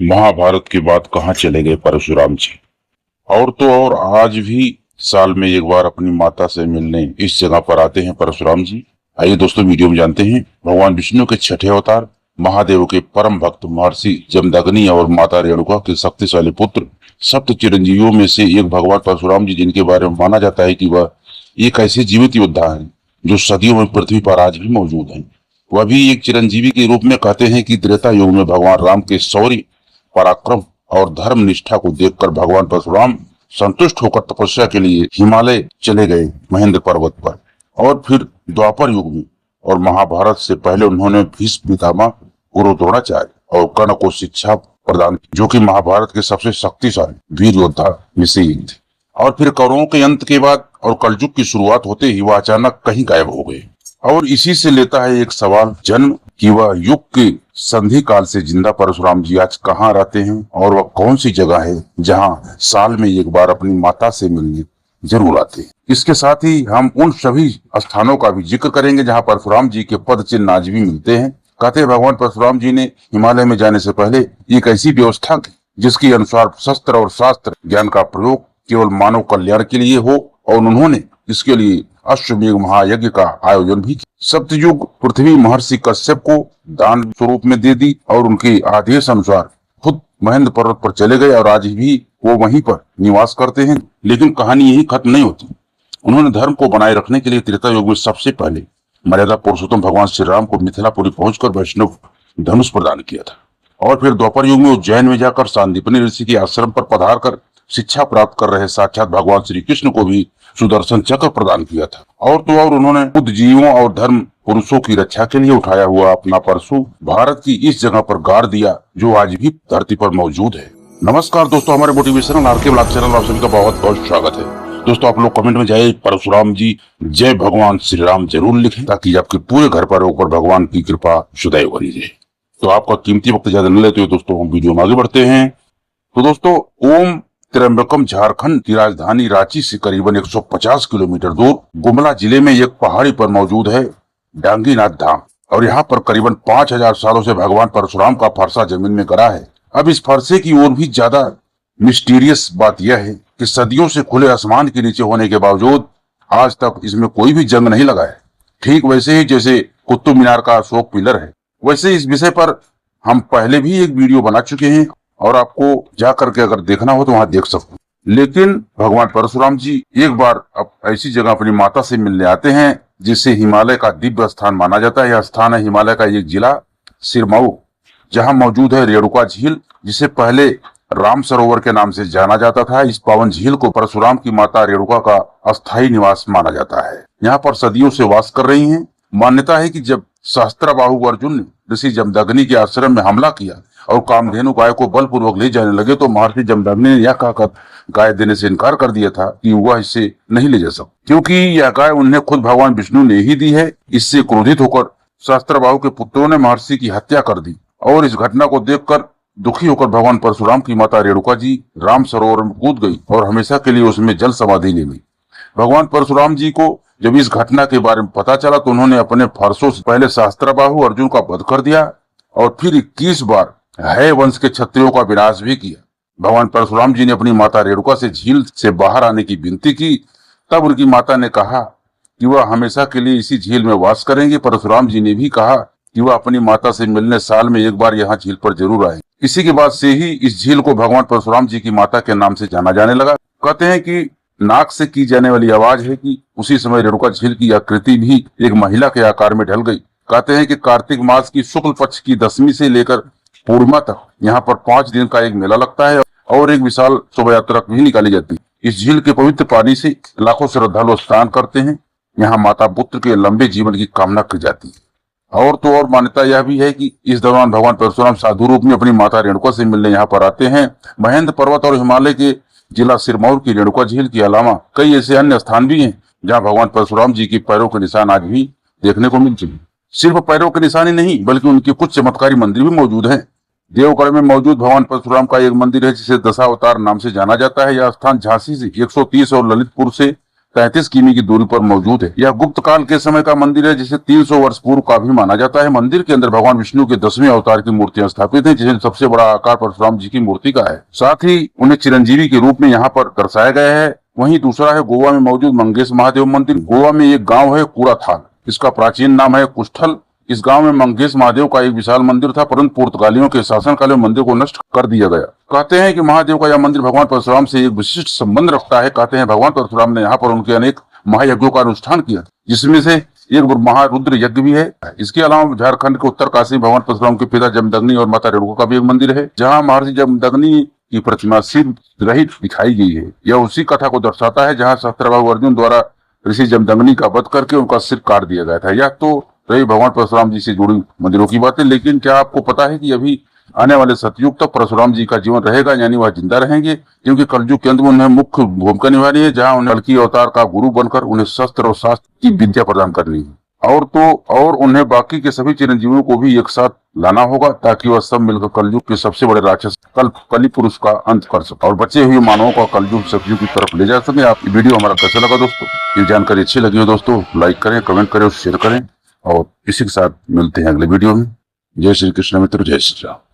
महाभारत के बाद कहाँ चले गए परशुराम जी। और तो और आज भी साल में एक बार अपनी माता से मिलने इस जगह पर आते हैं परशुराम जी। आइए दोस्तों वीडियो में जानते हैं भगवान विष्णु के छठे अवतार महादेव के परम भक्त महर्षि जमदग्नि और माता रेणुका के शक्तिशाली पुत्र सप्त चिरंजीवियों में से एक भगवान परशुराम जी, जिनके बारे में माना जाता है कि वह एक ऐसे जीवित योद्धा हैं जो सदियों में पृथ्वी पर आज भी मौजूद हैं। वह भी एक चिरंजीवी के रूप में कहते हैं कि त्रेता युग में भगवान राम के शौर्य, पराक्रम और धर्म निष्ठा को देखकर भगवान परशुराम संतुष्ट होकर तपस्या के लिए हिमालय चले गए महेंद्र पर्वत पर। और फिर द्वापर युग में और महाभारत से पहले उन्होंने भीष्म पितामह, गुरु द्रोणाचार्य और कर्ण को शिक्षा प्रदान की, जो कि महाभारत के सबसे शक्तिशाली वीर योद्धा में से एक थे। और फिर कौरवों के अंत के बाद और कलयुग की शुरुआत होते ही वह अचानक कहीं गायब हो गए। और इसी से लेता है एक सवाल जन्म कि वह युग के संधि काल से जिंदा परशुराम जी आज कहाँ रहते हैं और वह कौन सी जगह है जहां साल में एक बार अपनी माता से मिलने जरूर आते हैं। इसके साथ ही हम उन सभी स्थानों का भी जिक्र करेंगे जहां परशुराम जी के पद चिन्ह आज भी मिलते हैं। कहते हैं भगवान परशुराम जी ने हिमालय में जाने से पहले एक ऐसी व्यवस्था की जिसके अनुसार शस्त्र और शास्त्र ज्ञान का प्रयोग केवल मानव कल्याण के लिए हो, और उन्होंने इसके लिए अश्वमेध महायज्ञ का आयोजन भी किया। सप्तयुग पृथ्वी महर्षि कश्यप को दान स्वरूप में दे दी और उनके आदेश अनुसार खुद महेंद्र पर्वत पर चले गए और आज भी वो वहीं पर निवास करते हैं। लेकिन कहानी यही खत्म नहीं होती। उन्होंने धर्म को बनाए रखने के लिए त्रेता युग में सबसे पहले मर्यादा पुरुषोत्तम भगवान श्री राम को मिथिलापुरी पहुंचकर वैष्णव धनुष प्रदान किया था। और फिर द्वापर युग में उज्जैन में जाकर सांदीपनि ऋषि के आश्रम पर पधार कर शिक्षा प्राप्त कर रहे साक्षात भगवान श्री कृष्ण को भी सुदर्शन चक्र प्रदान किया था। और तो और उन्होंने बुद्ध जीवों और धर्म पुरुषों की रक्षा के लिए उठाया हुआ अपना परशु भारत की इस जगह पर गाड़ दिया जो आज भी धरती पर मौजूद है। नमस्कार दोस्तों, हमारे मोटिवेशनल आरके ब्लॉग चैनल आप सभी का बहुत बहुत स्वागत है। दोस्तों आप लोग कमेंट में जाइए परशुराम जी जय भगवान श्री राम जरूर लिखें, ताकि आपके पूरे घर पर ऊपर भगवान की कृपा सदैव बनी रहे। तो आपका कीमती वक्त ज्यादा न लेते हुए दोस्तों हम वीडियो में आगे बढ़ते हैं। तो दोस्तों ओम त्र्यंबकम झारखंड की राजधानी रांची से करीबन 150 किलोमीटर दूर गुमला जिले में एक पहाड़ी पर मौजूद है डांगीनाथ धाम। और यहाँ पर करीबन 5000 सालों से भगवान परशुराम का फरसा जमीन में गड़ा है। अब इस फरसे की ओर भी ज्यादा मिस्टीरियस बात यह है कि सदियों से खुले आसमान के नीचे होने के बावजूद आज तक इसमें कोई भी जंग नहीं लगा है। ठीक वैसे ही जैसे कुतुब मीनार का अशोक पिलर है, वैसे इस विषय पर हम पहले भी एक वीडियो बना चुके हैं और आपको जा करके अगर देखना हो तो वहां देख सकते हैं। लेकिन भगवान परशुराम जी एक बार अब ऐसी जगह अपनी माता से मिलने आते हैं जिसे हिमालय का दिव्य स्थान माना जाता है। यह स्थान है हिमालय का एक जिला सिरमऊ, जहां मौजूद है रेणुका झील, जिसे पहले राम सरोवर के नाम से जाना जाता था। इस पावन झील को परशुराम की माता रेणुका का अस्थायी निवास माना जाता है। यहाँ पर सदियों से वास कर रही हैं। मान्यता है कि जब सहस्त्रबाहु अर्जुन ने ऋषि जमदग्नि के आश्रम में हमला किया और कामधेनु गाय को बलपूर्वक ले जाने लगे तो महर्षि जमदग्नि ने यह कहकर गाय देने से इनकार कर दिया था कि वह इसे नहीं ले जा सकता, क्योंकि यह गाय उन्हें खुद भगवान विष्णु ने ही दी है। इससे क्रोधित होकर सहस्त्रबाहु के पुत्रों ने महर्षि की हत्या कर दी। और इस घटना को देखकर दुखी होकर भगवान परशुराम की माता रेणुका जी राम सरोवर में कूद गई और हमेशा के लिए उसमें जल समाधि ले ली। भगवान परशुराम जी को जब इस घटना के बारे में पता चला तो उन्होंने अपने फरसों से पहले सहस्त्रबाहु अर्जुन का वध कर दिया और फिर 21 बार है वंश के क्षत्रियों का विनाश भी किया। भगवान परशुराम जी ने अपनी माता रेणुका से झील से बाहर आने की विनती की। तब उनकी माता ने कहा कि वह हमेशा के लिए इसी झील में वास करेंगे। परशुराम जी ने भी कहा कि वह अपनी माता से मिलने साल में एक बार यहाँ झील पर जरूर आए। इसी के बाद से ही इस झील को भगवान परशुराम जी की माता के नाम से जाना जाने लगा। कहते हैं कि नाक से की जाने वाली आवाज है कि उसी समय रेणुका झील की आकृति भी एक महिला के आकार में ढल गई। कहते हैं कि कार्तिक मास की शुक्ल पक्ष की 10वीं से लेकर पूर्णिमा तक यहाँ पर 5 दिन का एक मेला लगता है और एक विशाल शोभा यात्रा भी निकाली जाती है। इस झील के पवित्र पानी से लाखों श्रद्धालु स्नान करते हैं। यहाँ माता पुत्र के लंबे जीवन की कामना की जाती है। और तो और मान्यता यह भी है कि इस दौरान भगवान परशुराम साधु रूप में अपनी माता रेणुका से मिलने यहाँ पर आते हैं। महेंद्र पर्वत और हिमालय के जिला सिरमौर की रेणुका झील के अलावा कई ऐसे अन्य स्थान भी हैं जहाँ भगवान परशुराम जी के पैरों के निशान आज भी देखने को मिलते हैं। सिर्फ पैरों के निशान ही नहीं बल्कि उनके कुछ चमत्कारी मंदिर भी मौजूद हैं। देवगढ़ में मौजूद भगवान परशुराम का एक मंदिर है जिसे दशावतार नाम से जाना जाता है। यह स्थान झांसी से 130 और ललितपुर से 33 किमी की दूरी पर मौजूद है। यह गुप्त काल के समय का मंदिर है, जिसे 300 वर्ष पूर्व का भी माना जाता है। मंदिर के अंदर भगवान विष्णु के 10वें अवतार की मूर्तियां स्थापित है, जिसमें सबसे बड़ा आकार परशुराम जी की मूर्ति का है। साथ ही उन्हें चिरंजीवी के रूप में यहाँ पर दर्शाया गया है। वहीं दूसरा है गोवा में मौजूद मंगेश महादेव मंदिर। गोवा में एक गाँव है कूड़ाथाल, इसका प्राचीन नाम है कुष्ठल। इस गांव में मंगेश महादेव का एक विशाल मंदिर था, परंतु पुर्तगालियों के शासनकाल में मंदिर को नष्ट कर दिया गया। कहते हैं कि महादेव का यह मंदिर भगवान परशुराम से एक विशिष्ट संबंध रखता है। कहते हैं भगवान परशुराम ने यहाँ पर उनके अनेक महायज्ञों का अनुष्ठान किया, जिसमें से एक महारुद्र यज्ञ भी है। इसके अलावा झारखंड के उत्तरकाशी में भगवान परशुराम के पिता जमदग्नि और माता रेणुका का भी एक मंदिर है, जहाँ महर्षि जमदग्नि की प्रतिमा सिर रहित दिखाई गई है। यह उसी कथा को दर्शाता है जहाँ सहस्त्रबाहु अर्जुन द्वारा ऋषि जमदग्नि का वध करके उनका सिर काट दिया गया था। यह तो रही भगवान परशुराम जी से जुड़ी मंदिरों की बातें, लेकिन क्या आपको पता है कि अभी आने वाले सतयुग तक परशुराम जी का जीवन रहेगा, यानी वह जिंदा रहेंगे, क्योंकि कलयुग के अंत में उन्हें मुख्य भूमिका निभानी है, जहां उन्हें कल्कि अवतार का गुरु बनकर उन्हें शस्त्र और शास्त्र की विद्या प्रदान करनी है। और उन्हें बाकी के सभी चिरंजीवियों को भी एक साथ लाना होगा, ताकि वह सब मिलकर कलयुग के सबसे बड़े राक्षस कली पुरुष का अंत कर सके और बचे हुए मानवों का कलयुग सतयुग की तरफ ले जा सके। आप वीडियो हमारा कैसा लगा दोस्तों? ये जानकारी अच्छी लगी हो दोस्तों, लाइक करें, कमेंट करें और शेयर करें। और इसी के साथ मिलते हैं अगले वीडियो में। जय श्री कृष्ण मित्र, जय श्री राम।